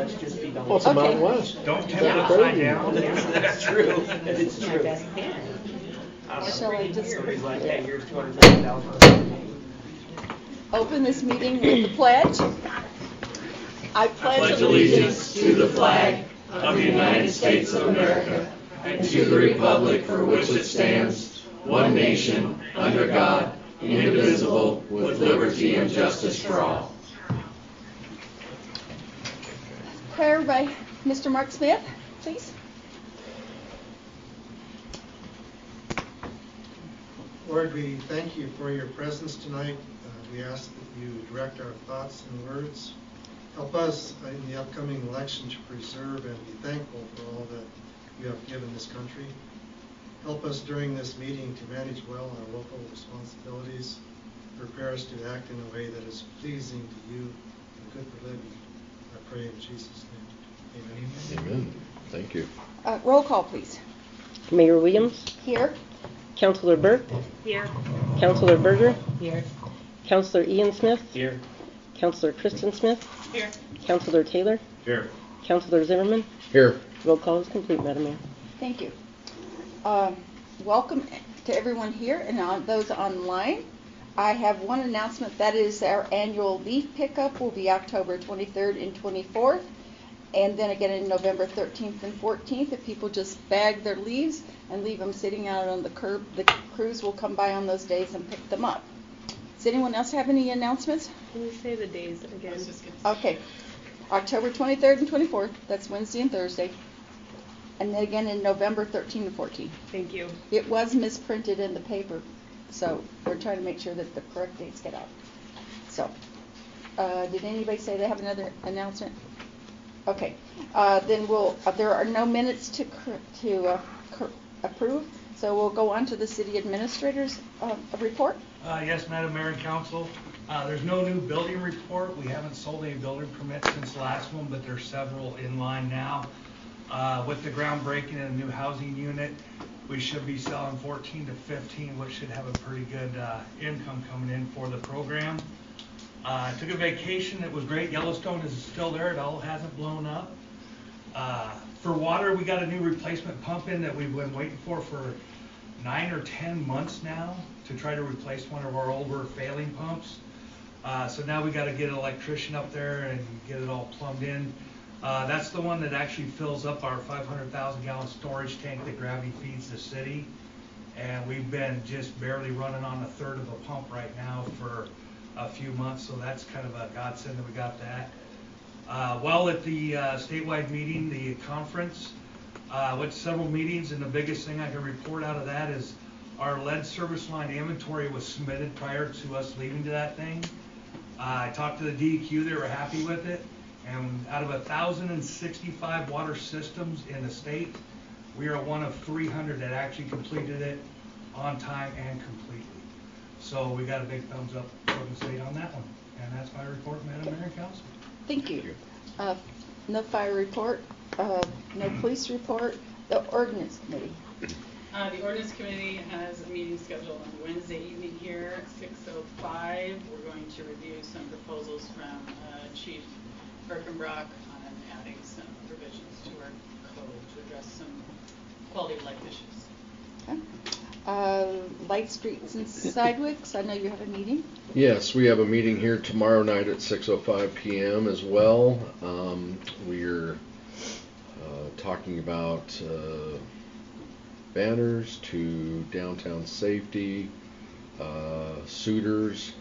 let's just be done. Well, it's a Mountain West. Don't tempt it upside down. That's true. It's true. Shall I just Everybody's like, yeah, here's $250,000. open this meeting with the pledge? I pledge allegiance to the flag of the United States of America and to the republic for which it stands, one nation, under God, indivisible, with liberty and justice for all. Prayer by Mr. Mark Smith, please. Lord, we thank you for your presence tonight. We ask that you direct our thoughts and words. Help us in the upcoming election to preserve and be thankful for all that you have given this country. Help us during this meeting to manage well our local responsibilities. Prepare us to act in a way that is pleasing to you and good for Libby. I pray in Jesus' name. Amen. Amen. Thank you. Roll call, please. Mayor Williams. Here. Councilor Burke. Here. Councilor Berger. Here. Councilor Ian Smith. Here. Councilor Kristen Smith. Here. Councilor Taylor. Here. Councilor Zimmerman. Here. Roll call is complete, Madam Mayor. Thank you. Welcome to everyone here and those online. I have one announcement. That is our annual leaf pickup will be October 23rd and 24th. And then again in November 13th and 14th, if people just bag their leaves and leave them sitting out on the curb, the crews will come by on those days and pick them up. Does anyone else have any announcements? Can you say the days again? Okay. October 23rd and 24th. That's Wednesday and Thursday. And then again in November 13th and 14th. Thank you. It was misprinted in the paper, so we're trying to make sure that the correct dates get out. So, did anybody say they have another announcement? Okay, then there are no minutes to approve, so we'll go on to the city administrator's report. Yes, Madam Mayor and Council. There's no new building report. We haven't sold any building permits since the last one, but there's several in line now. With the groundbreaking in a new housing unit, we should be selling 14 to 15, which should have a pretty good income coming in for the program. I took a vacation. It was great. Yellowstone is still there. It all hasn't blown up. For water, we got a new replacement pump in that we've been waiting for 9 or 10 months now to try to replace one of our older failing pumps. So now we got to get an electrician up there and get it all plumbed in. That's the one that actually fills up our 500,000 gallon storage tank that gravity feeds the city. And we've been just barely running on a third of a pump right now for a few months, so that's kind of a godsend that we got that. While at the statewide meeting, the conference, went to several meetings, and the biggest thing I can report out of that is our lead service line inventory was submitted prior to us leaving to that thing. I talked to the DEQ, they were happy with it, and out of 1,065 water systems in the state, we are one of 300 that actually completed it on time and completely. So we got a big thumbs up from the state on that one. And that's my report, Madam Mayor and Council. Thank you. No fire report, no police report. The ordinance committee. The ordinance committee has a meeting scheduled on Wednesday evening here at 6:05. We're going to review some proposals from Chief Birkenbrock on adding some provisions to our code to address some quality of life issues. Okay. Light streets and sidewalks. I know you have a meeting. Yes, we have a meeting here tomorrow night at 6:05 p.m. as well. We're talking about banners to downtown safety, suitors,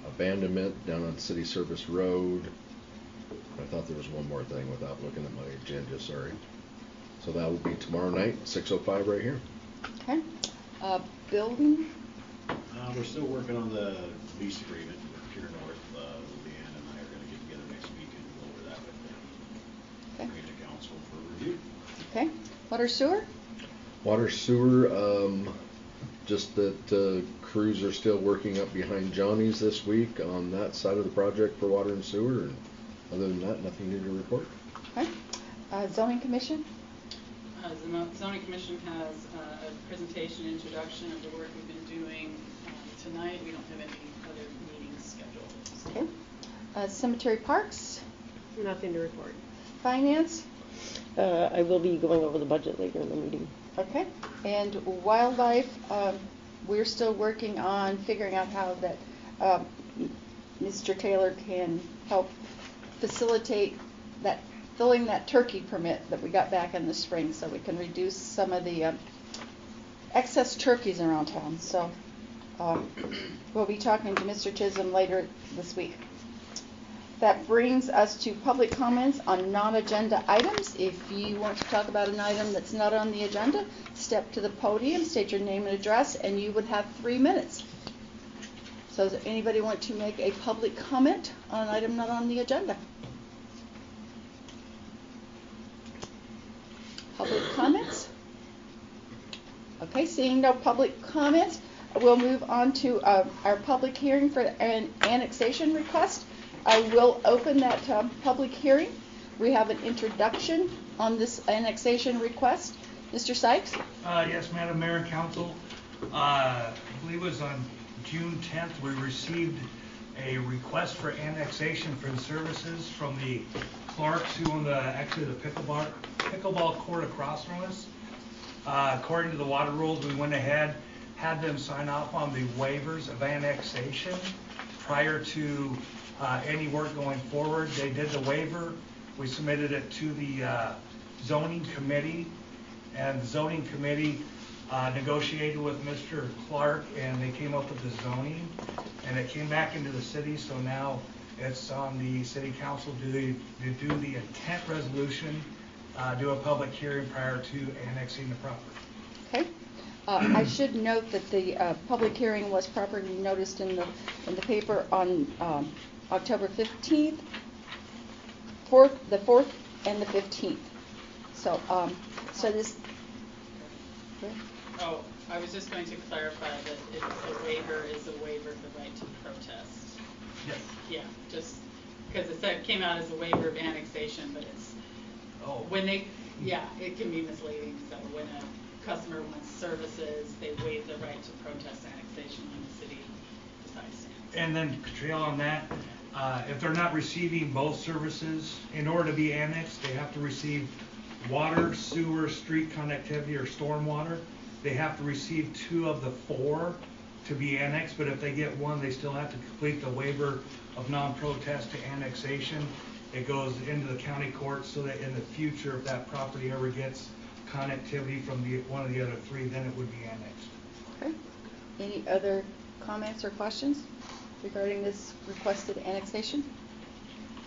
abandonment down on City Service Road. I thought there was one more thing without looking at my agenda, sorry. So that will be tomorrow night, 6:05 right here. Okay. Building? We're still working on the lease agreement with Pure North. Leanne and I are going to get together next week and go over that with them. Okay. Bring it to council for review. Okay. Water sewer? Water sewer, just that crews are still working up behind Johnny's this week on that side of the project for water and sewer. And other than that, nothing new to report. Okay. Zoning commission? The Zoning Commission has a presentation introduction of the work we've been doing tonight. We don't have any other meetings scheduled. Okay. Cemetery parks? Nothing to report. Finance? I will be going over the budget later in the meeting. Okay. And wildlife, we're still working on figuring out how that Mr. Taylor can help facilitate that, filling that turkey permit that we got back in the spring, so we can reduce some of the excess turkeys around town. So we'll be talking to Mr. Chisholm later this week. That brings us to public comments on non-agenda items. If you want to talk about an item that's not on the agenda, step to the podium, state your name and address, and you would have 3 minutes. So does anybody want to make a public comment on an item not on the agenda? Public comments? Okay, seeing no public comments, we'll move on to our public hearing for an annexation request. I will open that public hearing. We have an introduction on this annexation request. Mr. Sykes? Yes, Madam Mayor and Council. I believe it was on June 10th, we received a request for annexation for the services from the Clarks who own actually the pickleball court across from us. According to the water rules, we went ahead, had them sign off on the waivers of annexation prior to any work going forward. They did the waiver. We submitted it to the zoning committee, and the zoning committee negotiated with Mr. Clark, and they came up with the zoning, and it came back into the city. So now it's on the city council to do the intent resolution, do a public hearing prior to annexing the property. Okay. I should note that the public hearing was properly noticed in the paper on October 15th, the 4th, and the 15th. So, so this. Oh, I was just going to clarify that if a waiver is a waiver of the right to protest. Yes. Yeah, just because it came out as a waiver of annexation, but it's, when they, yeah, it can be misleading. So when a customer wants services, they waive the right to protest annexation when the city decides to. And then, trail on that, if they're not receiving both services, in order to be annexed, they have to receive water, sewer, street connectivity, or stormwater. They have to receive 2 of the 4 to be annexed, but if they get 1, they still have to complete the waiver of non-protest to annexation. It goes into the county court so that in the future, if that property ever gets connectivity from one of the other 3, then it would be annexed. Okay. Any other comments or questions regarding this requested annexation?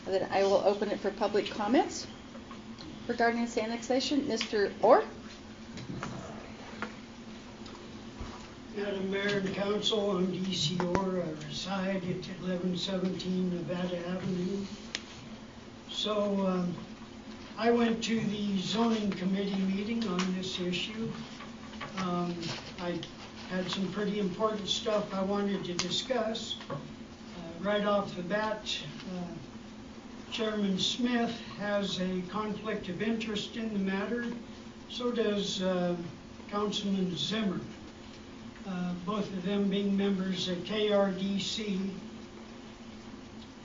And then I will open it for public comments regarding this annexation. Mr. Orr? Madam Mayor and Council, I'm D.C. Orr. I reside at 1117 Nevada Avenue. So I went to the zoning committee meeting on this issue. I had some pretty important stuff I wanted to discuss. Right off the bat, Chairman Smith has a conflict of interest in the matter. So does Councilman Zimmer. Both of them being members of KRDC.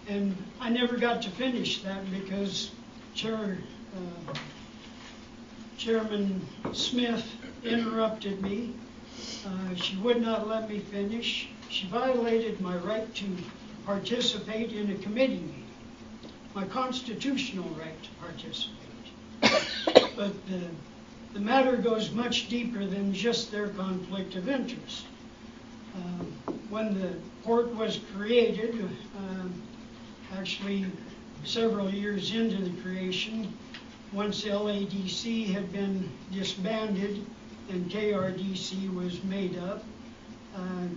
And I never got to finish that because Chairman Smith interrupted me. She would not let me finish. She violated my right to participate in a committee meeting, my constitutional right to participate. But the matter goes much deeper than just their conflict of interest. When the port was created, actually several years into the creation, once LADC had been disbanded and KRDC was made up,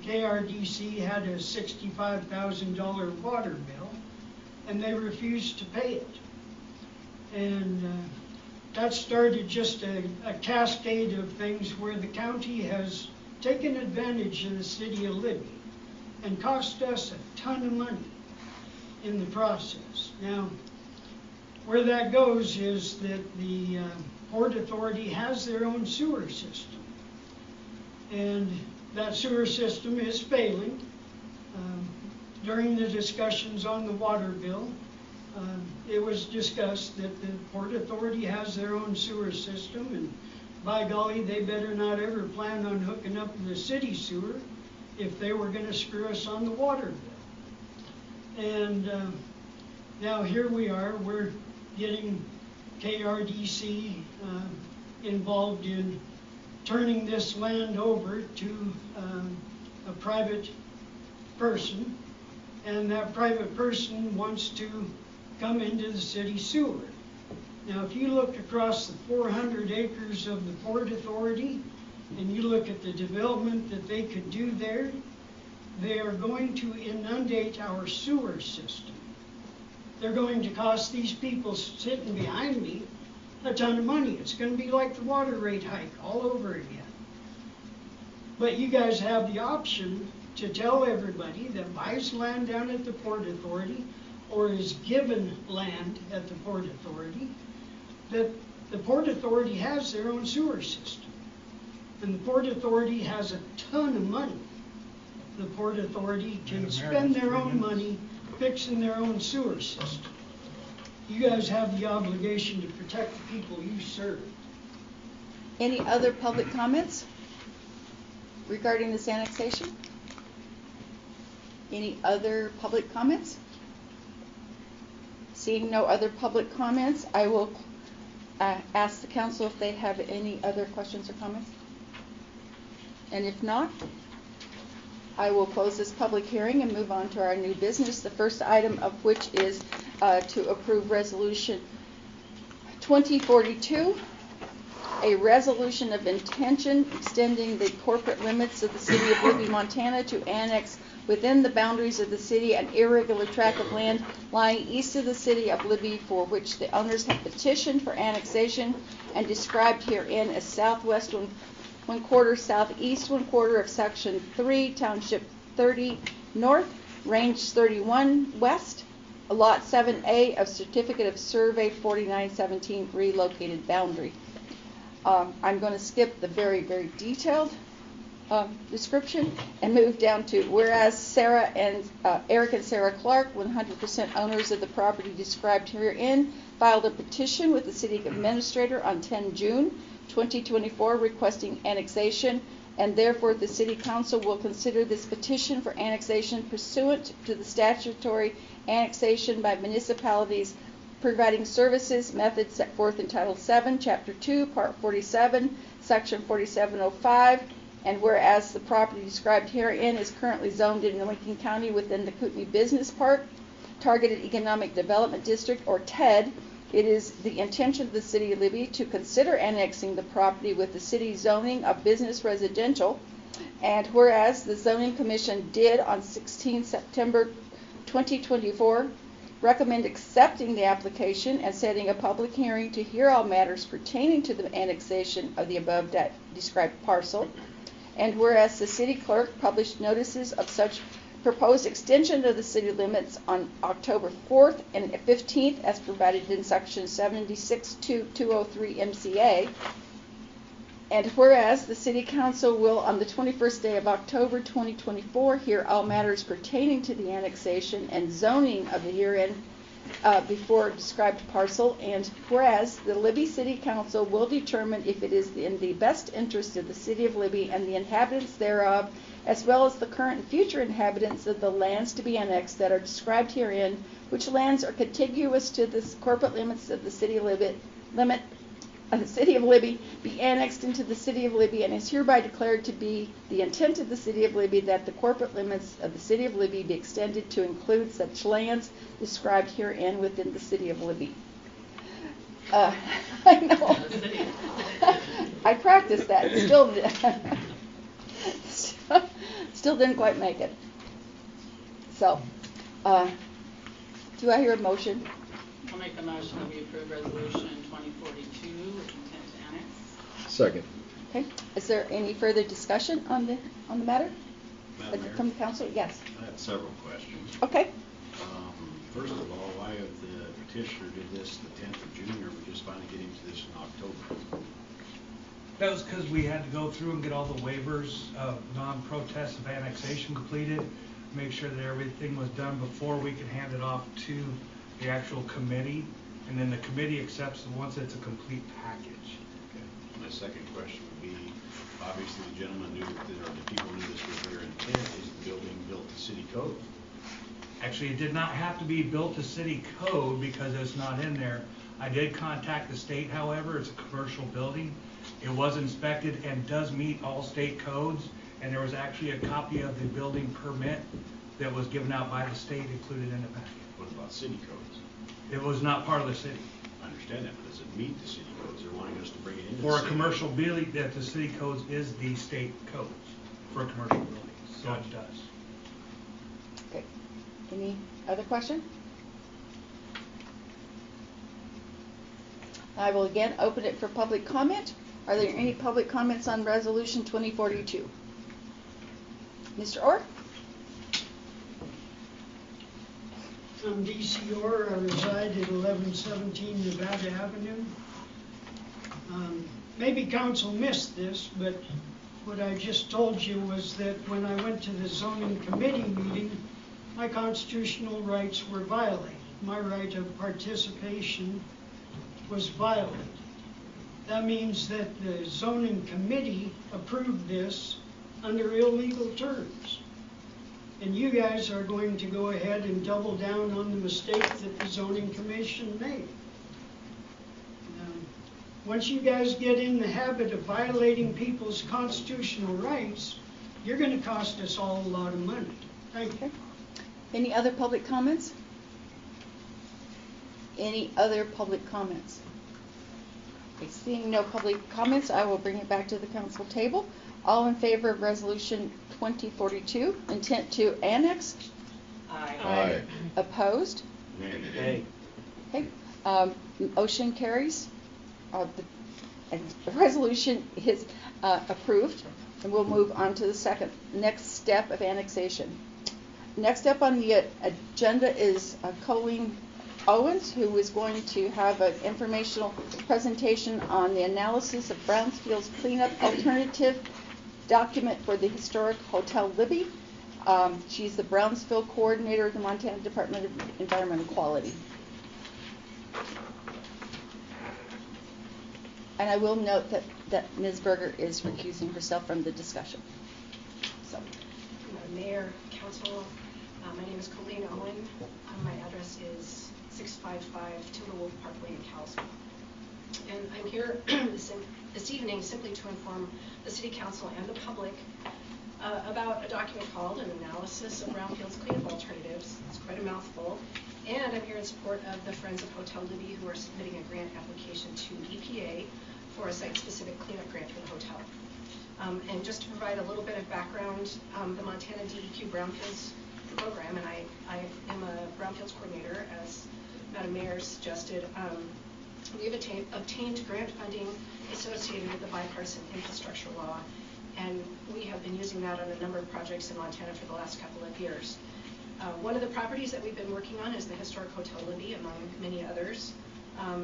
KRDC had a $65,000 water bill, and they refused to pay it. And that started just a cascade of things where the county has taken advantage of the city of Libby and cost us a ton of money in the process. Now, where that goes is that the Port Authority has their own sewer system, and that sewer system is failing. During the discussions on the water bill, it was was discussed that the Port Authority has their own sewer system, and by golly, they better not ever plan on hooking up the city sewer if they were going to screw us on the water bill. And now here we are, we're getting KRDC involved in turning this land over to a private person, and that private person wants to come into the city sewer. Now, if you look across the 400 acres of the Port Authority, and you look at the development that they could do there, they are going to inundate our sewer system. They're going to cost these people sitting behind me a ton of money. It's going to be like the water rate hike all over again. But you guys have the option to tell everybody that buys land down at the Port Authority or is given land at the Port Authority that the Port Authority has their own sewer system. And the Port Authority has a ton of money. The Port Authority can spend their own money fixing their own sewer system. You guys have the obligation to protect the people you serve. Any other public comments regarding this annexation? Any other public comments? Seeing no other public comments, I will ask the council if they have any other questions or comments. And if not, I will close this public hearing and move on to our new business, the first item of which is to approve Resolution 2042, a resolution of intention extending the corporate limits of the city of Libby, Montana to annex within the boundaries of the city an irregular tract of land lying east of the city of Libby, for which the owners have petitioned for annexation and described herein as southwest 1/4, southeast 1/4 of Section 3, Township 30 North, Range 31 West, Lot 7A of Certificate of Survey 4917 relocated boundary. I'm going to skip the very, very detailed description and move down to whereas Eric and Sarah Clark, 100% owners of the property described herein, filed a petition with the city administrator on 10 June 2024 requesting annexation, and therefore the city council will consider this petition for annexation pursuant to the statutory annexation by municipalities providing services methods set forth in Title 7, Chapter 2, Part 47, Section 4705, and whereas the property described herein is currently zoned in Lincoln County within the Kootenai Business Park, Targeted Economic Development District, or TED, it is the intention of the city of Libby to consider annexing the property with the city zoning of business residential, and whereas the zoning commission did on 16 September 2024 recommend accepting the application and setting a public hearing to hear all matters pertaining to the annexation of the above described parcel. And whereas the city clerk published notices of such proposed extension of the city limits on October 4th and 15th as provided in Section 76.203 MCA. And whereas the City Council will, on the 21st day of October 2024, hear all matters pertaining to the annexation and zoning of the herein before described parcel, and whereas the Libby City Council will determine if it is in the best interest of the City of Libby and the inhabitants thereof, as well as the current and future inhabitants of the lands to be annexed that are described herein, which lands are contiguous to the corporate limits of the City of Libby, the City of Libby, be annexed into the City of Libby, and is hereby declared to be the intent of the City of Libby that the corporate limits of the City of Libby be extended to include such lands described herein within the City of Libby. I know. I practiced that. Still didn't quite make it. So, do I hear a motion? I'll make the motion that we approve resolution 2042 with intent to annex. Second. Okay. Is there any further discussion on the matter? Madam Mayor? From the council? Yes. I have several questions. Okay. First of all, why have the petitioner did this the 10th of June, or we just finally getting to this in October? That was because we had to go through and get all the waivers of non-protest of annexation completed, make sure that everything was done before we could hand it off to the actual committee and then the committee accepts it once it's a complete package. Okay. My second question would be, obviously the gentleman knew that, or the people knew this was their intent, is the building built to city code? Actually, it did not have to be built to city code because it's not in there. I did contact the state, however, it's a commercial building. It was inspected and does meet all state codes, and there was actually a copy of the building permit that was given out by the state included in the packet. What about city codes? It was not part of the city. I understand that, but does it meet the city codes? They're wanting us to bring it into the For a city. commercial building, that the city codes is the state codes for a commercial building, so it does. Okay. Any other question? I will again open it for public comment. Are there any public comments on Resolution 2042? Mr. Orr? I'm DC Orr. I reside at 1117 Nevada Avenue. Maybe council missed this, but what I just told you was that when I went to the zoning committee meeting, my constitutional rights were violated. My right of participation was violated. That means that the zoning committee approved this under illegal terms. And you guys are going to go ahead and double down on the mistake that the zoning commission made. Once you guys get in the habit of violating people's constitutional rights, you're going to cost us all a lot of money. Thank you. Okay. Any other public comments? Any other public comments? Okay, seeing no public comments, I will bring it back to the council table. All in favor of Resolution 2042, intent to annex? Aye. Opposed? Nay. Okay, motion carries. The resolution is approved, and we'll move on to the next step of annexation. Next up on the agenda is Colleen Owens, who is going to have an informational presentation on the analysis of Brownsfield's cleanup alternative document for the historic Hotel Libby. She's the Brownsfield coordinator of the Montana Department of Environmental Quality. And I will note that Ms. Berger is recusing herself from the discussion. So. Mayor, Council, my name is Colleen Owen. My address is 655 Timberwolf Parkway in Kalispell. And I'm here this evening simply to inform the City Council and the public about a document called An Analysis of Brownfield's Cleanup Alternatives. It's quite a mouthful. And I'm here in support of the Friends of Hotel Libby, who are submitting a grant application to EPA for a site-specific cleanup grant for the hotel. And just to provide a little bit of background, the Montana DEQ Brownfields program, and I am a Brownfields coordinator, as Madam Mayor suggested. We have obtained grant funding associated with the bipartisan infrastructure law, and we have been using that on a number of projects in Montana for the last couple of years. One of the properties that we've been working on is the historic Hotel Libby, among many others.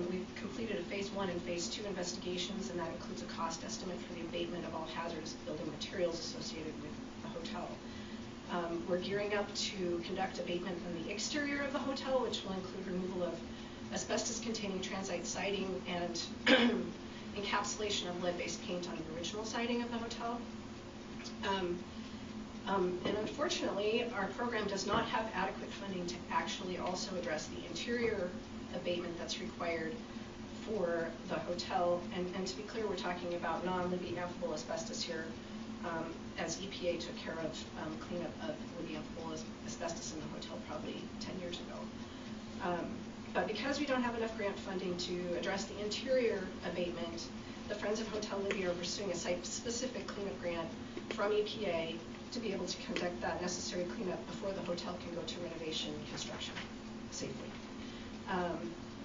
We've completed a phase 1 and phase 2 investigations, and that includes a cost estimate for the abatement of all hazardous building materials associated with the hotel. We're gearing up to conduct abatement on the exterior of the hotel, which will include removal of asbestos-containing transite siding and encapsulation of lead-based paint on the original siding of the hotel. And unfortunately, our program does not have adequate funding to actually also address the interior abatement that's required for the hotel. And to be clear, we're talking about non-Libby amphibole asbestos here, as EPA took care of cleanup of Libby amphibole asbestos in the hotel probably 10 years ago. But because we don't have enough grant funding to address the interior abatement, the Friends of Hotel Libby are pursuing a site-specific cleanup grant from EPA to be able to conduct that necessary cleanup before the hotel can go to renovation and construction safely.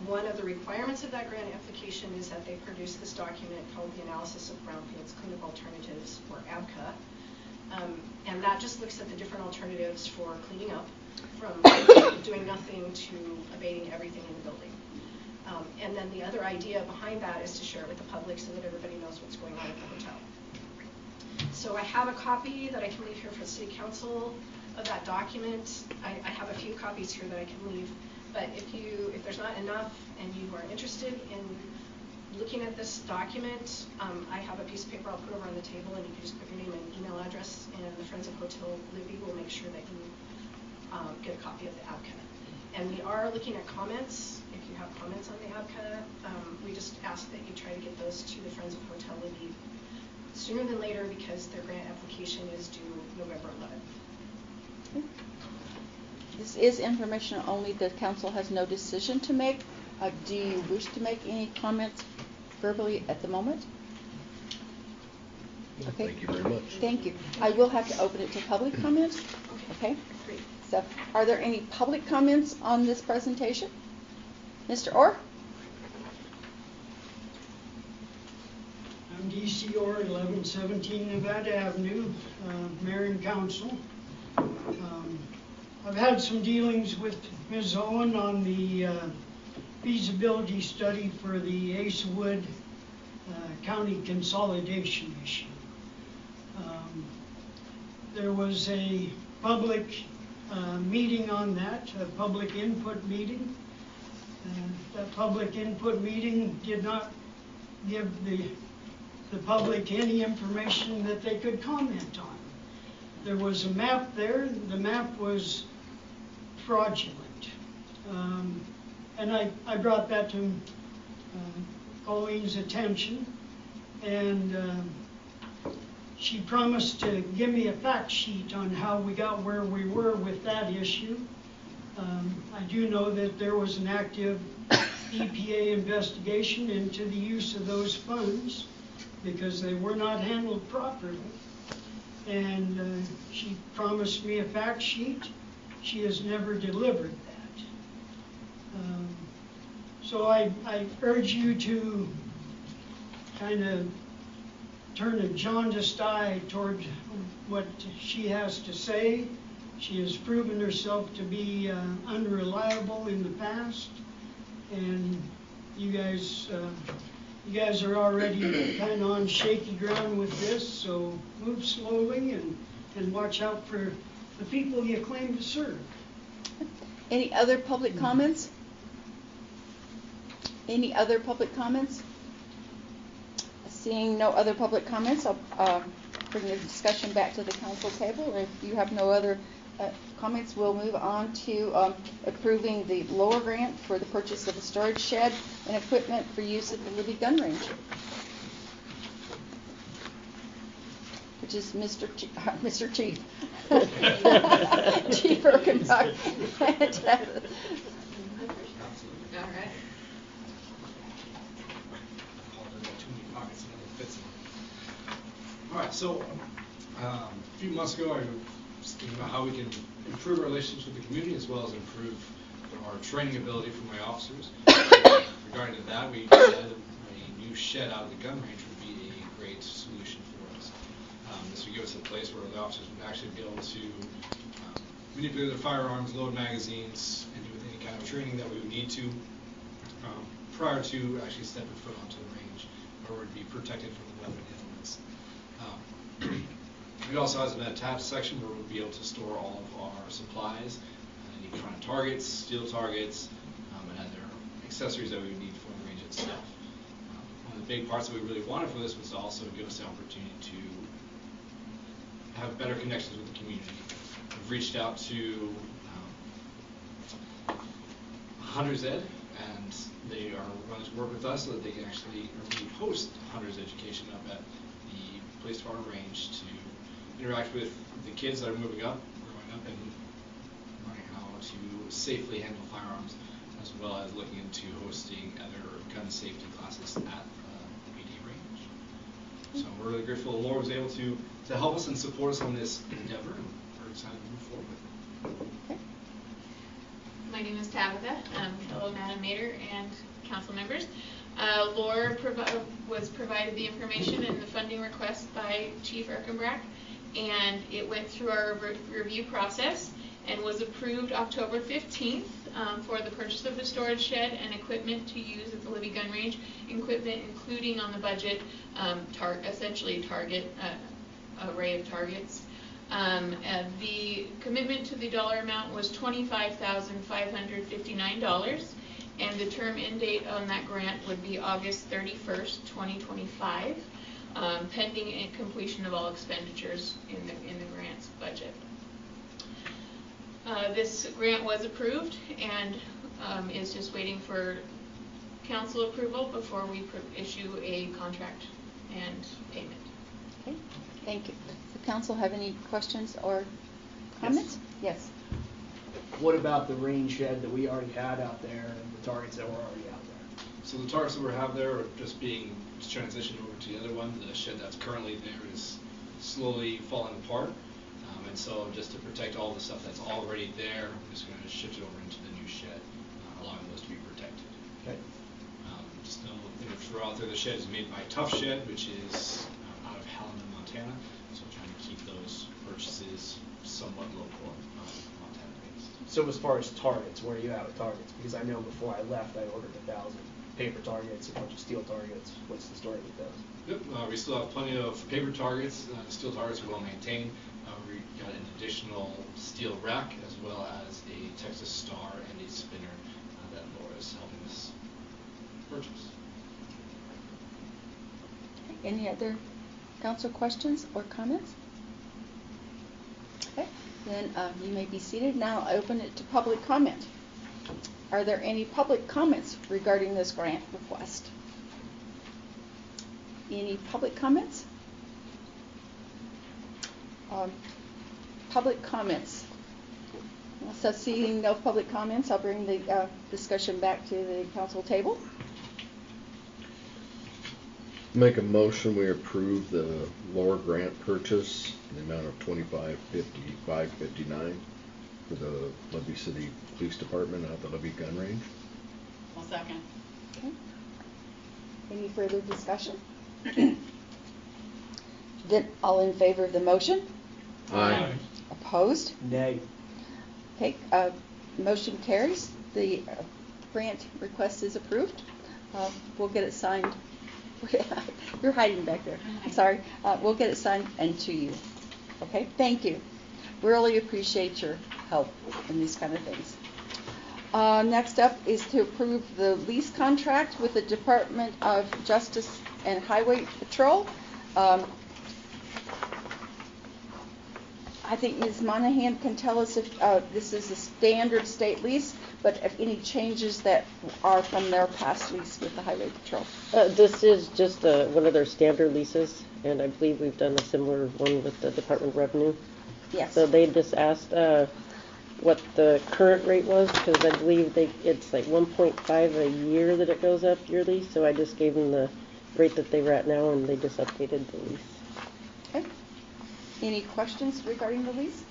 One of the requirements of that grant application is that they produce this document called the Analysis of Brownfield's Cleanup Alternatives, or ABCA. And that just looks at the different alternatives for cleaning up, from doing nothing to abating everything in the building. And then the other idea behind that is to share it with the public so that everybody knows what's going on at the hotel. So I have a copy that I can leave here for the City Council of that document. I have a few copies here that I can leave, but if there's not enough and you are interested in looking at this document, I have a piece of paper I'll put over on the table, and you can just put your name and email address, and the Friends of Hotel Libby will make sure that you get a copy of the ABCA. And we are looking at comments. If you have comments on the ABCA, we just ask that you try to get those to the Friends of Hotel Libby sooner than later, because their grant application is due November 11th. This is information only. The council has no decision to make. Do you wish to make any comments verbally at the moment? Okay. Thank you very much. Thank you. I will have to open it to public comments. Okay. Great. So, are there any public comments on this presentation? Mr. Orr? I'm DC Orr, 1117 Nevada Avenue, Mayor and Council. I've had some dealings with Ms. Owen on the feasibility study for the Acewood County consolidation issue. There was a public meeting on that, a public input meeting. That public input meeting did not give the public any information that they could comment on. There was a map there. The map was fraudulent. And I brought that to Colleen's attention, and she promised to give me a fact sheet on how we got where we were with that issue. I do know that there was an active EPA investigation into the use of those funds because they were not handled properly. And she promised me a fact sheet. She has never delivered that. So I urge you to kind of turn a jaundiced eye toward what she has to say. She has proven herself to be unreliable in the past, and you guys are already kind of on shaky ground with this. So move slowly and watch out for the people you claim to serve. Any other public comments? Any other public comments? Seeing no other public comments, I'll bring the discussion back to the council table. If you have no other comments, we'll move on to approving the lower grant for the purchase of a storage shed and equipment for use at the Libby gun range, which is Mr. Chief. Chief Erkenbach. All right. All right, so a few months ago, I was thinking about how we can improve our relationships with the community as well as improve our training ability for my officers. Regarding to that, we decided a new shed out of the gun range would be a great solution for us. This would give us a place where the officers would actually be able to manipulate their firearms, load magazines, and do any kind of training that we would need to prior to actually stepping foot onto the range, where we'd be protected from the weapon elements. It also has an attached section where we'll be able to store all of our supplies, any kind of targets, steel targets, and other accessories that we would need for the range itself. One of the big parts that we really wanted for this was to also give us the opportunity to have better connections with the community. We've reached out to Hunter's Ed, and they are willing to work with us so that they can actually host Hunter's Education up at the police department range to interact with the kids that are moving up, growing up, and learning how to safely handle firearms, as well as looking into hosting other gun safety classes at the PD range. So we're really grateful the Lord was able to help us and support us on this endeavor, and we're excited to move forward with it. My name is Tabitha. Hello, Madam Mayor and council members. Laura was provided the information and the funding request by Chief Erkenbach, and it went through our review process and was approved October 15th for the purchase of the storage shed and equipment to use at the Libby gun range. Equipment including on the budget, essentially target array of targets. And the commitment to the dollar amount was $25,559, and the term end date on that grant would be August 31st, 2025, pending completion of all expenditures in the grant's budget. This grant was approved and is just waiting for council approval before we issue a contract and payment. Okay, thank you. Does the council have any questions or comments? Yes. What about the rain shed that we already had out there and the targets that were already out there? So the targets that we have there are just being transitioned over to the other one. The shed that's currently there is slowly falling apart. And so just to protect all the stuff that's already there, I'm just going to shift it over into the new shed, allowing those to be protected. Okay. Just another thing to throw out there, the shed is made by Tough Shed, which is out of Hallandon, Montana. So trying to keep those purchases somewhat local, Montana based. So as far as targets, where are you at with targets? Because I know before I left, I ordered 1,000 paper targets, a bunch of steel targets. What's the story with those? Yep, we still have plenty of paper targets. The steel targets we will maintain. We got an additional steel rack as well as a Texas Star and a spinner that Laura is helping us purchase. Any other council questions or comments? Okay, then you may be seated. Now I open it to public comment. Are there any public comments regarding this grant request? Any public comments? Public comments. So seeing no public comments, I'll bring the discussion back to the council table. Make a motion, we approve the lower grant purchase in the amount of $25,559 for the Libby City Police Department at the Libby Gun Range. I'll second. Okay. Any further discussion? Then all in favor of the motion? Aye. Opposed? Nay. Okay, motion carries. The grant request is approved. We'll get it signed. You're hiding back there. I'm sorry. We'll get it signed and to you. Okay, thank you. Really appreciate your help in these kind of things. Next up is to approve the lease contract with the Department of Justice and Highway Patrol. I think Ms. Monahan can tell us if this is a standard state lease, but if any changes that are from their past lease with the Highway Patrol. This is just one of their standard leases, and I believe we've done a similar one with the Department of Revenue. Yes. So they just asked what the current rate was, because I believe it's like 1.5 a year that it goes up yearly. So I just gave them the rate that they were at now, and they just updated the lease. Okay. Any questions regarding the lease?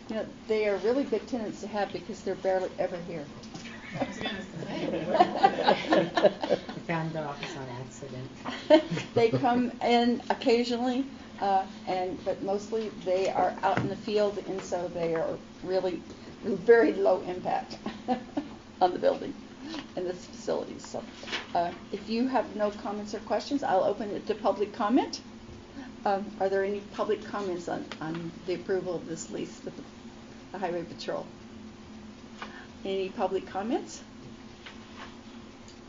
You know, they are really good tenants to have because they're barely ever here. I was going to say. Found the office on accident. They come in occasionally, but mostly they are out in the field, and so they are really very low impact on the building and the facilities. So if you have no comments or questions, I'll open it to public comment. Are there any public comments on the approval of this lease with the Highway Patrol? Any public comments?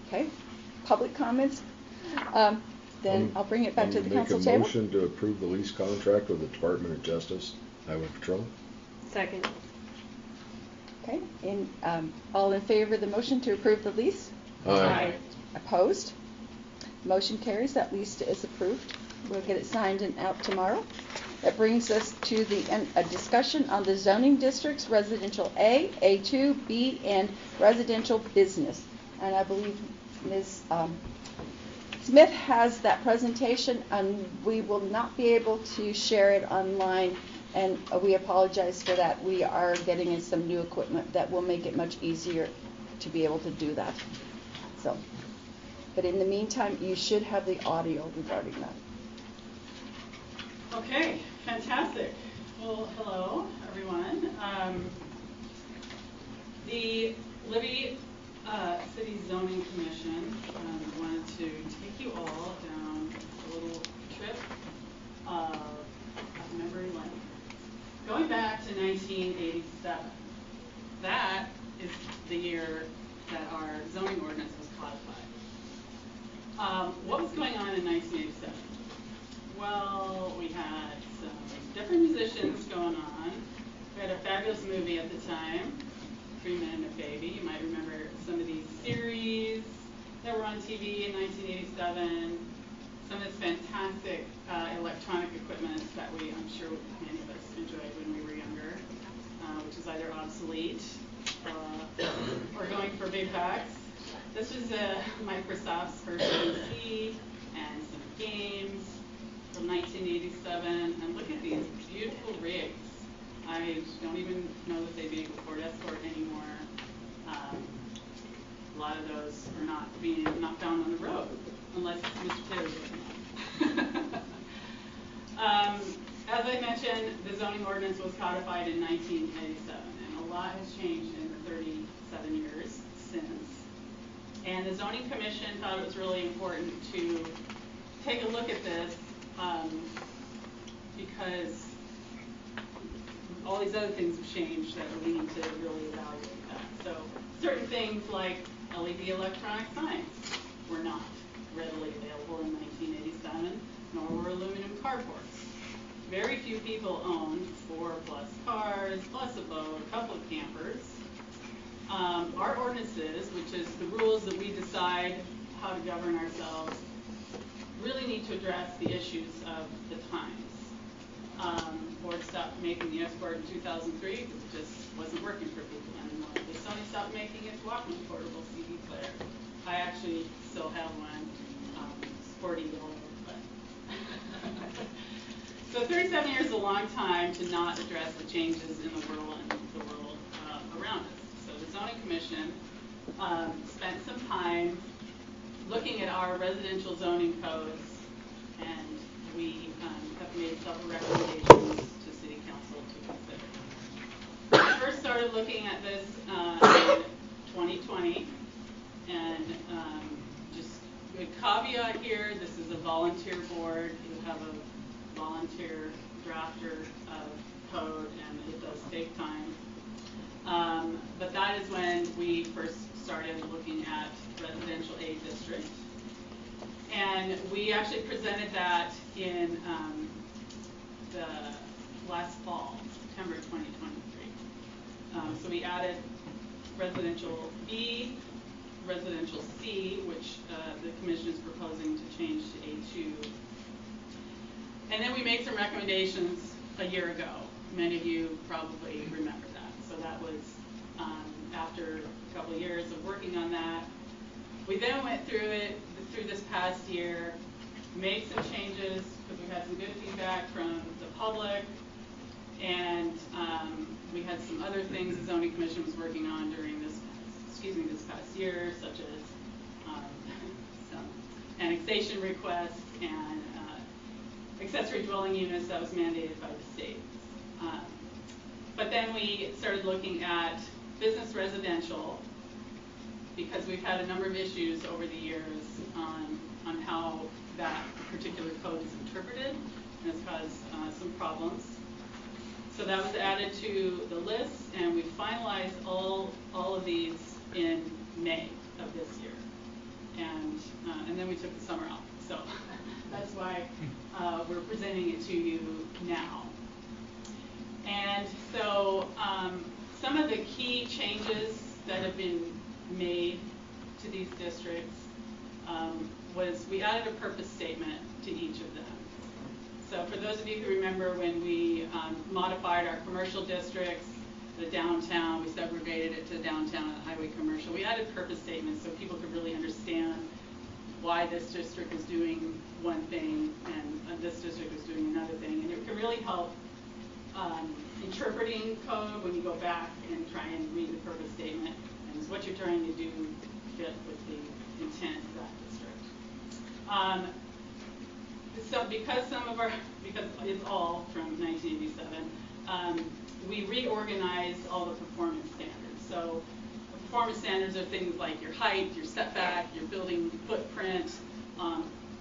Okay, public comments. Then I'll bring it back to the council table. Make a motion to approve the lease contract with the Department of Justice Highway Patrol. Second. Okay, and all in favor of the motion to approve the lease? Aye. Opposed? Motion carries. That lease is approved. We'll get it signed and out tomorrow. That brings us to a discussion on the zoning districts, residential A, A2, B, and residential business. And I believe Ms. Smith has that presentation, and we will not be able to share it online, and we apologize for that. We are getting in some new equipment that will make it much easier to be able to do that. So, but in the meantime, you should have the audio regarding that. Okay, fantastic. Well, hello, everyone. The Libby City Zoning Commission wanted to take you all down a little trip of memory lane. Going back to 1987. That is the year that our zoning ordinance was codified. What was going on in 1987? Well, we had some different musicians going on. We had a fabulous movie at the time, 3 Men and a Baby. You might remember some of these series that were on TV in 1987. Some of this fantastic electronic equipment that I'm sure many of us enjoyed when we were younger, which is either obsolete or going for big bucks. This was Microsoft's first PC and some games from 1987. And look at these beautiful rigs. I don't even know that they'd be able to afford escort anymore. A lot of those are not found on the road unless it's Mr. Taylor's looking at. As I mentioned, the zoning ordinance was codified in 1987, and a lot has changed in the 37 years since. And the zoning commission thought it was really important to take a look at this because all these other things have changed that we need to really evaluate that. So certain things like LED electronic signs were not readily available in 1987, nor were aluminum carports. Very few people owned 4+ cars, plus a boat, a couple of campers. Our ordinances, which is the rules that we decide how to govern ourselves, really need to address the issues of the times. Board stopped making the escort in 2003 because it just wasn't working for people anymore. The Sony stopped making its Walkman portable CD player. I actually still have one, sporty yellow, but so 37 years is a long time to not address the changes in the world and the world around us. So the zoning commission spent some time looking at our residential zoning codes, and we have made several recommendations to City Council to consider. We first started looking at this in 2020, and just a caveat here, this is a volunteer board. You have a volunteer drafter of code, and it does take time. But that is when we first started looking at residential A district. And we actually presented that in the last fall, September 2023. So we added residential B, residential C, which the commission is proposing to change to A2. And then we made some recommendations a year ago. Many of you probably remember that. So that was after a couple of years of working on that. We then went through this past year, made some changes because we had some good feedback from the public, and we had some other things the zoning commission was working on during this past year, such as some annexation requests and accessory dwelling units that was mandated by the state. But then we started looking at business residential, because we've had a number of issues over the years on how that particular code is interpreted, and it's caused some problems. So that was added to the list, and we finalized all of these in May of this year, and then we took the summer off. So that's why we're presenting it to you now. And so some of the key changes that have been made to these districts was we added a purpose statement to each of them. So for those of you who remember when we modified our commercial districts, the downtown, we segregated it to downtown and highway commercial. We added purpose statements so people could really understand why this district was doing one thing and this district was doing another thing. And it can really help interpreting code when you go back and try and read the purpose statement. And is what you're trying to do fit with the intent of that district. So because it's all from 1987, we reorganized all the performance standards. So the performance standards are things like your height, your setback, your building footprint,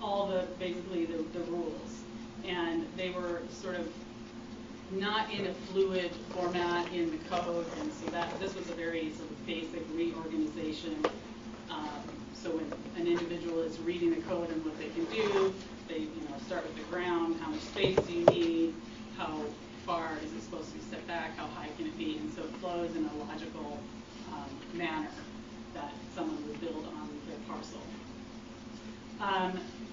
all basically the rules. And they were sort of not in a fluid format in the code, and so that this was a very sort of basic reorganization. So when an individual is reading the code and what they can do, they start with the ground, how much space do you need, how far is it supposed to be set back, how high can it be, and so it flows in a logical manner that someone would build on their parcel.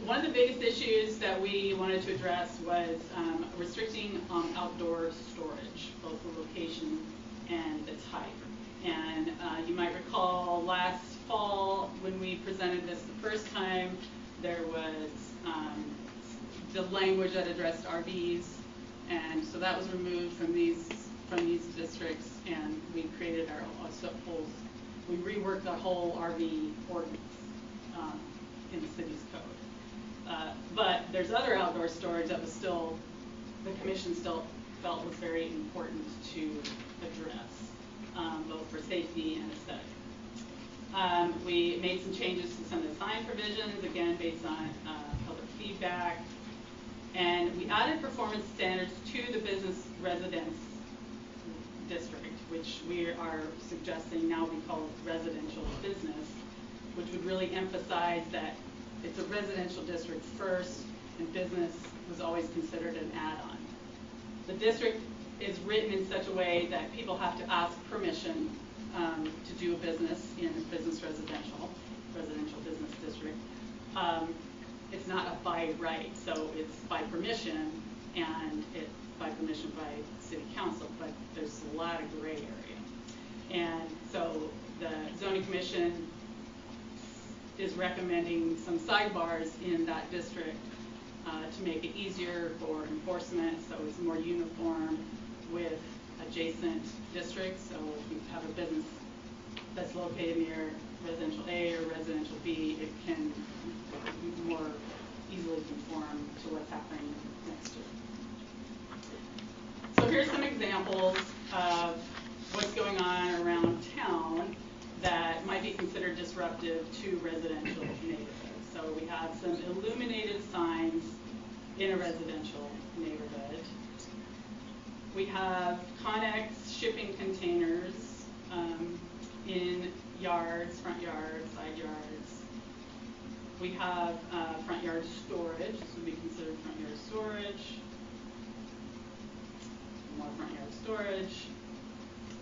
One of the biggest issues that we wanted to address was restricting outdoor storage, both the location and the type. And you might recall last fall when we presented this the first time, there was the language that addressed RVs, and so that was removed from these districts, and we created our whole, we reworked our whole RV ordinance in the city's code. But there's other outdoor storage that was still, the commission still felt was very important to address, both for safety and aesthetic. We made some changes to some of the sign provisions, again based on public feedback, and we added performance standards to the business residence district, which we are suggesting now we call residential business, which would really emphasize that it's a residential district first, and business was always considered an add-on. The district is written in such a way that people have to ask permission to do a business in a business residential business district. It's not a by right, so it's by permission, and it's by permission by city council, but there's a lot of gray area. And so the zoning commission is recommending some sidebars in that district to make it easier for enforcement, so it's more uniform with adjacent districts. So if you have a business that's located near residential A or residential B, it can more easily conform to what's happening next to it. So here's some examples of what's going on around town that might be considered disruptive to residential neighborhoods. So we have some illuminated signs in a residential neighborhood. We have Connex shipping containers in yards, front yards, side yards. We have front yard storage. This would be considered front yard storage. More front yard storage.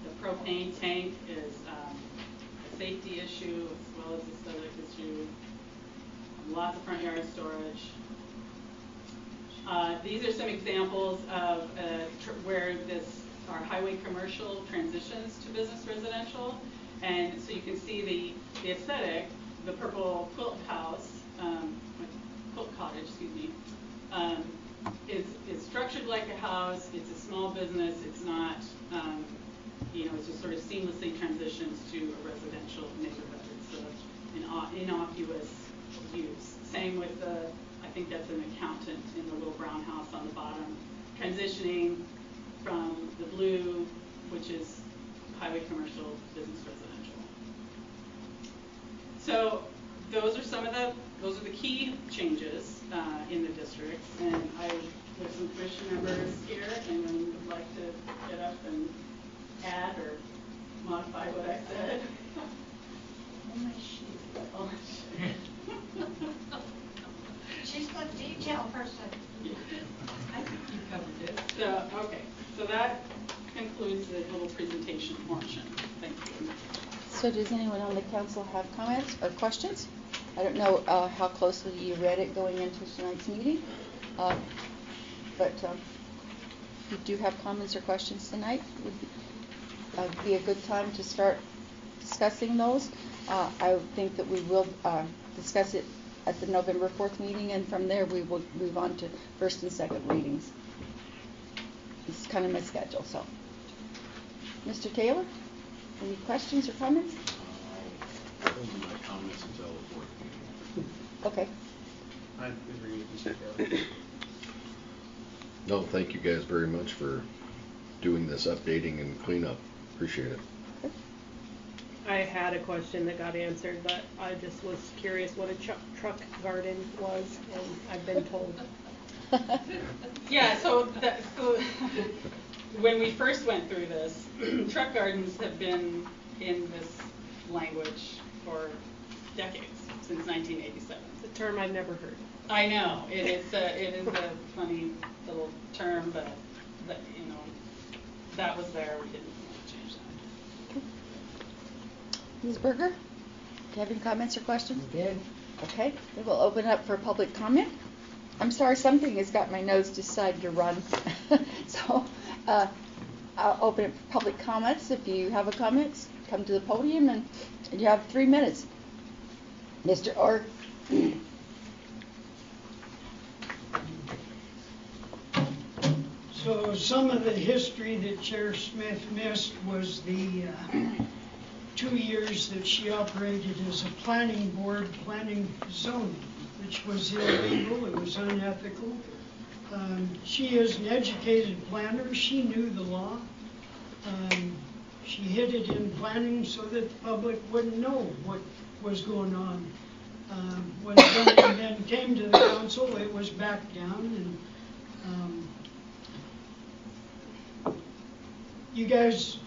The propane tank is a safety issue as well as a aesthetic issue. Lots of front yard storage. These are some examples of where our highway commercial transitions to business residential. And so you can see the aesthetic, the purple quilt house, quilt cottage, excuse me, is structured like a house. It's a small business. It's not, it just sort of seamlessly transitions to a residential neighborhood. It's an innocuous use. Same with I think that's an accountant in the little brown house on the bottom, transitioning from the blue, which is highway commercial, business residential. So those are the key changes in the districts, and there's some commission members here, and would like to get up and add or modify what I said. Oh my sheet. Oh, she's a good detail person. Yeah. I think you covered it. So that concludes the little presentation portion. Thank you. So does anyone on the council have comments or questions? I don't know how closely you read it going into tonight's meeting, but if you do have comments or questions tonight, would be a good time to start discussing those. I think that we will discuss it at the November 4th meeting, and from there we will move on to first and second readings. It's kind of my schedule, so. Mr. Taylor, any questions or comments? I'll hold my comments until the 4th meeting. Okay. I agree with Mr. Taylor. No, thank you guys very much for doing this updating and cleanup. Appreciate it. I had a question that got answered, but I just was curious what a truck garden was, and I've been told Yeah, so when we first went through this, truck gardens have been in this language for decades, since 1987. It's a term I've never heard. I know, it is a funny little term, but you know, that was there, we didn't want to change that. Ms. Berger, do you have any comments or questions? I did. Okay, we will open up for public comment. I'm sorry, something has got my nose decided to run. So I'll open it for public comments. If you have a comment, come to the podium and you have 3 minutes. Mr. Orr. So some of the history that Chair Smith missed was the 2 years that she operated as a planning board, planning zoning, which was illegal, it was unethical. She is an educated planner, she knew the law. She hid it in planning so that the public wouldn't know what was going on. When zoning then came to the council, it was back down, and you guys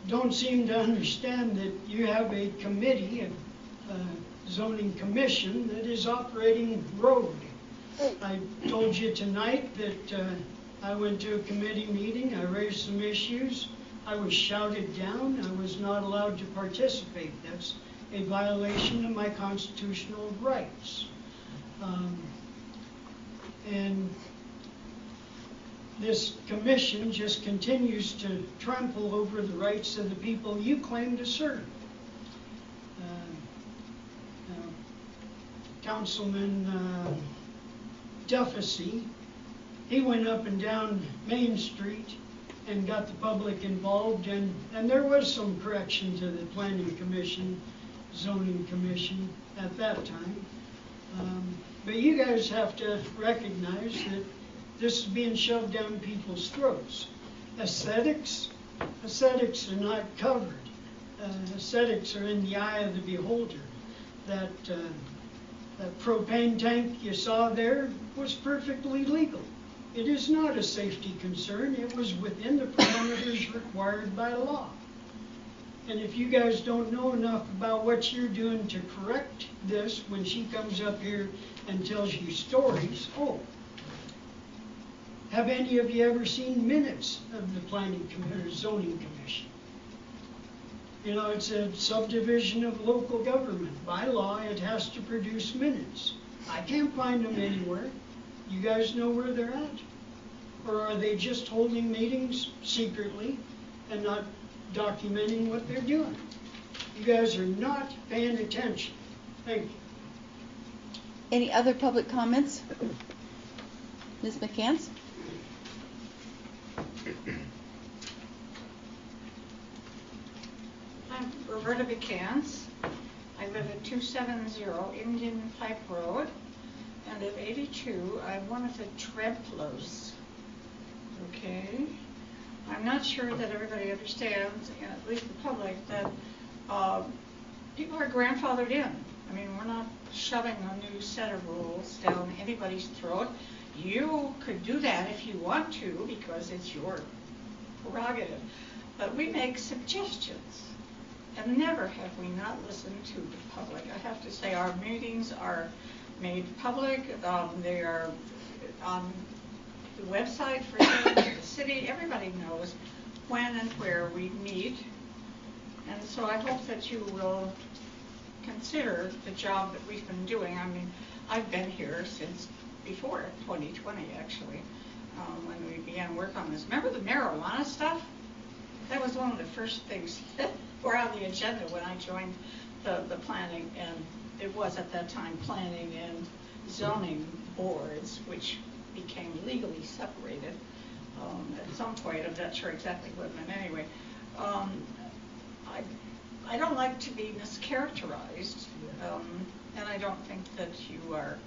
don't seem to understand that you have a committee, a zoning commission that is operating rogue. I told you tonight that I went to a committee meeting, I raised some issues, I was shouted down, I was not allowed to participate. That's a violation of my constitutional rights. And this commission just continues to trample over the rights of the people you claim to serve. Councilman Duffy, he went up and down Main Street and got the public involved, and there was some correction to the Planning Commission, Zoning Commission at that time. But you guys have to recognize that this is being shoved down people's throats. Aesthetics are not covered. Aesthetics are in the eye of the beholder. That propane tank you saw there was perfectly legal. It is not a safety concern. It was within the parameters required by law. And if you guys don't know enough about what you're doing to correct this when she comes up here and tells you stories, have any of you ever seen minutes of the Planning Commission or Zoning Commission? You know, it's a subdivision of local government. By law, it has to produce minutes. I can't find them anywhere. You guys know where they're at? Or are they just holding meetings secretly and not documenting what they're doing? You guys are not paying attention. Thank you. Any other public comments? Ms. McCants? I'm Roberta McCants. I live at 270 Indian Pipe Road, and at 82, I'm one of the Tremplers. Okay? I'm not sure that everybody understands, at least the public, that people are grandfathered in. I mean, we're not shoving a new set of rules down anybody's throat. You could do that if you want to, because it's your prerogative. But we make suggestions, and never have we not listened to the public. I have to say, our meetings are made public. They are on the website for the city. Everybody knows when and where we meet. And so I hope that you will consider the job that we've been doing. I mean, I've been here since before 2020, actually, when we began work on this. Remember the marijuana stuff? That was one of the first things that were on the agenda when I joined the planning, and it was at that time planning and zoning boards, which became legally separated at some point. I'm not sure exactly what it meant anyway. I don't like to be mischaracterized, and I don't think that you are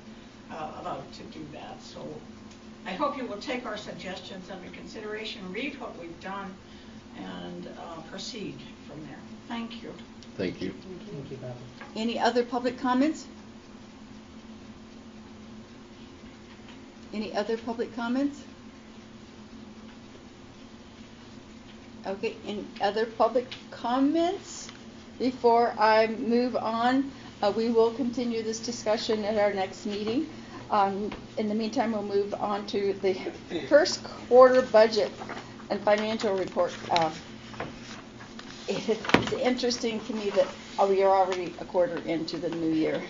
allowed to do that. So I hope you will take our suggestions under consideration, read what we've done, and proceed from there. Thank you. Thank you. Thank you, Barbara. Any other public comments? Any other public comments? Okay, any other public comments? Before I move on, we will continue this discussion at our next meeting. In the meantime, we'll move on to the first quarter budget and financial report. It's interesting to me that we are already a quarter into the new year.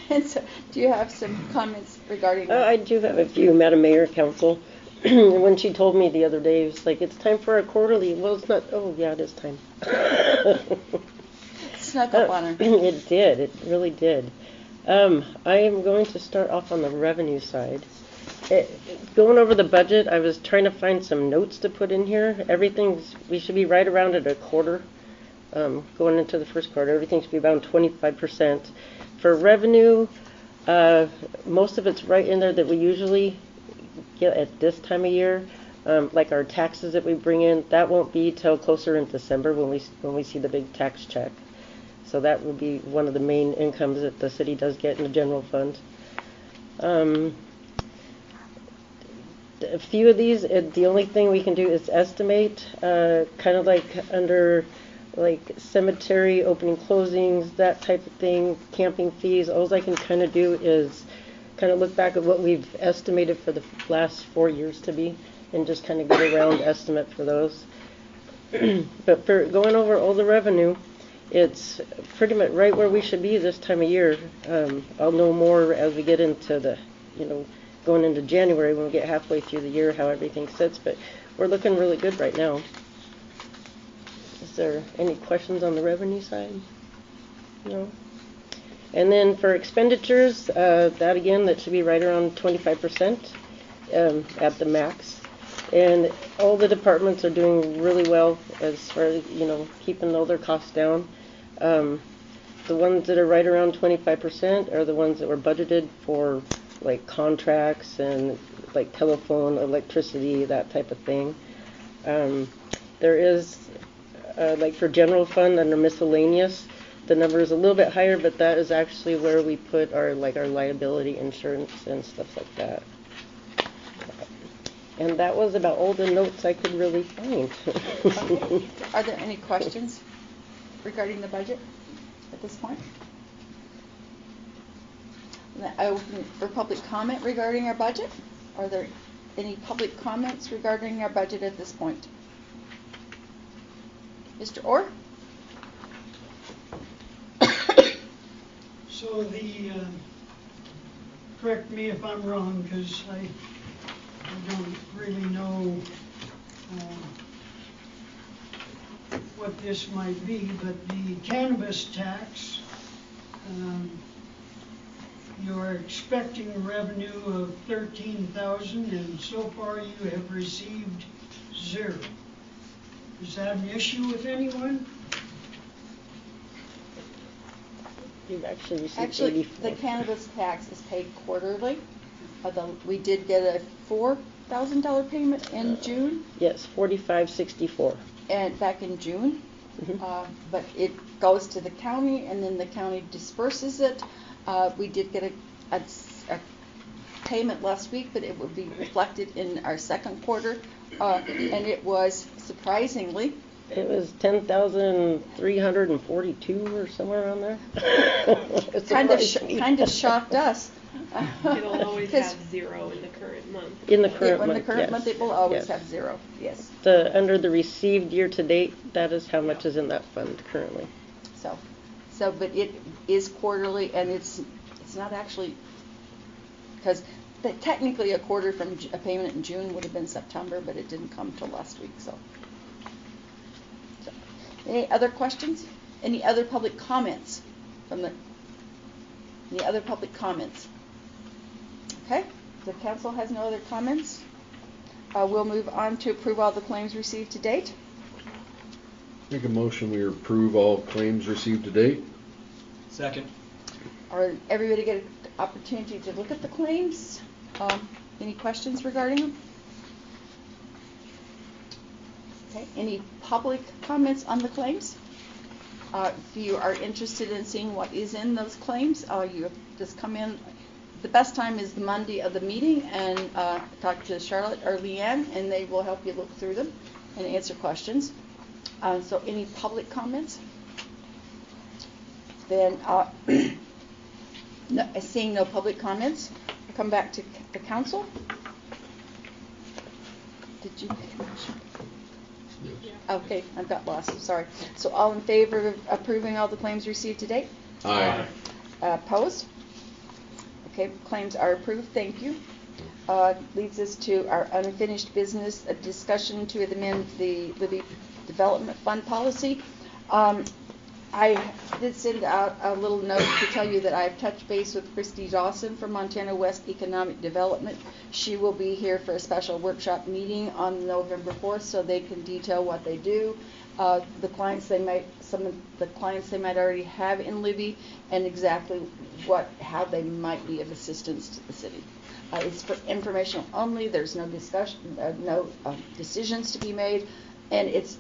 And so, do you have some comments regarding that? I do have a few, Madam Mayor, Council. When she told me the other day, it was like, it's time for a quarterly. Well, it's not. Oh, yeah, it is time. Snuck up on her. It did. It really did. I am going to start off on the revenue side. Going over the budget, I was trying to find some notes to put in here. We should be right around at a quarter. Going into the first quarter, everything should be about 25%. For revenue, most of it's right in there that we usually get at this time of year. Like our taxes that we bring in, that won't be till closer in December when we see the big tax check. So that will be one of the main incomes that the city does get in the general fund. A few of these, the only thing we can do is estimate, kind of like under like cemetery opening closings, that type of thing, camping fees. All I can kind of do is kind of look back at what we've estimated for the last 4 years to be, and just kind of get a round estimate for those. But for going over all the revenue, it's pretty much right where we should be this time of year. I'll know more as we get into the, going into January when we get halfway through the year, how everything sits, but we're looking really good right now. Is there any questions on the revenue side? No? And then for expenditures, that again, that should be right around 25% at the max. And all the departments are doing really well as far as, keeping all their costs down. The ones that are right around 25% are the ones that were budgeted for like contracts and like telephone, electricity, that type of thing. There is, like for general fund under miscellaneous, the number is a little bit higher, but that is actually where we put our liability insurance and stuff like that. And that was about all the notes I could really find. Okay. Are there any questions regarding the budget at this point? I open for public comment regarding our budget. Are there any public comments regarding our budget at this point? Mr. Orr? So correct me if I'm wrong, because I don't really know what this might be, but the cannabis tax, you're expecting revenue of $13,000, and so far you have received 0. Is that an issue with anyone? You've actually received Actually, 84. the cannabis tax is paid quarterly. We did get a $4,000 payment in June. Yes, $45.64. And back in June. Mm-hmm. But it goes to the county, and then the county disperses it. We did get a payment last week, but it would be reflected in our second quarter. And it was surprisingly. It was 10,342 or somewhere around there. Kind of shocked us. It'll always have 0 in the current month. In the current month, in the current month, it will always yes. have 0. Yes. Under the received year to date, that is how much is in that fund currently. But it is quarterly, and it's not actually, because technically a quarter from a payment in June would have been September, but it didn't come till last week. So. Any other questions? Any other public comments Any other public comments? Okay, the council has no other comments. We'll move on to approve all the claims received to date. Make a motion we approve all claims received to date. Second. Everybody get an opportunity to look at the claims? Any questions regarding them? Okay, any public comments on the claims? If you are interested in seeing what is in those claims, you just come in the best time is the Monday of the meeting, and talk to Charlotte or Leanne, and they will help you look through them and answer questions. So any public comments? Then, seeing no public comments, I'll come back to the council. Did you make a motion? Yes. Okay, I've got lost, sorry. So all in favor of approving all the claims received to date? Aye. Opposed? Okay, claims are approved, thank you. Leads us to our unfinished business, a discussion to amend the Libby Development Fund policy. I did send out a little note to tell you that I've touched base with Christy Dawson from Montana West Economic Development. She will be here for a special workshop meeting on November 4th, so they can detail what they do, some of the clients they might already have in Libby, and exactly how they might be of assistance to the city. It's for informational only. There's no discussion, no decisions to be made, and it's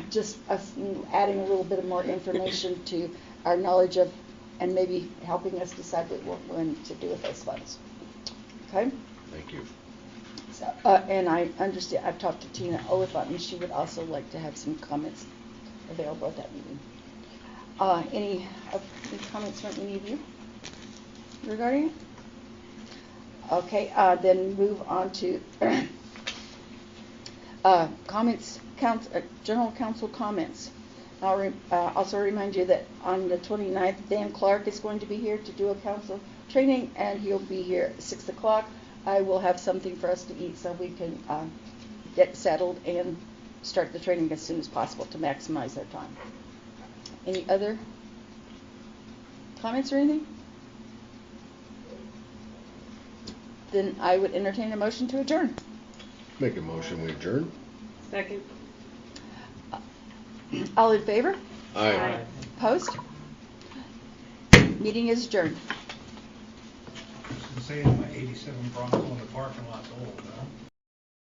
just us adding a little bit of more information to our knowledge of, and maybe helping us decide what we're going to do with those funds. Okay? Thank you. So, and I understand, I've talked to Tina Oliphant, and she would also like to have some comments available at that meeting. Any comments from any of you regarding it? Okay, then move on to comments, general council comments. I'll also remind you that on the 29th, Dan Clark is going to be here to do a council training, and he'll be here at 6 o'clock. I will have something for us to eat so we can get settled and start the training as soon as possible to maximize our time. Any other comments or anything? Then I would entertain a motion to adjourn. Make a motion, we adjourn. Second. All in favor? Aye. Opposed? Meeting is adjourned. I'm saying my 87 Bronco in the parking lot's old, huh?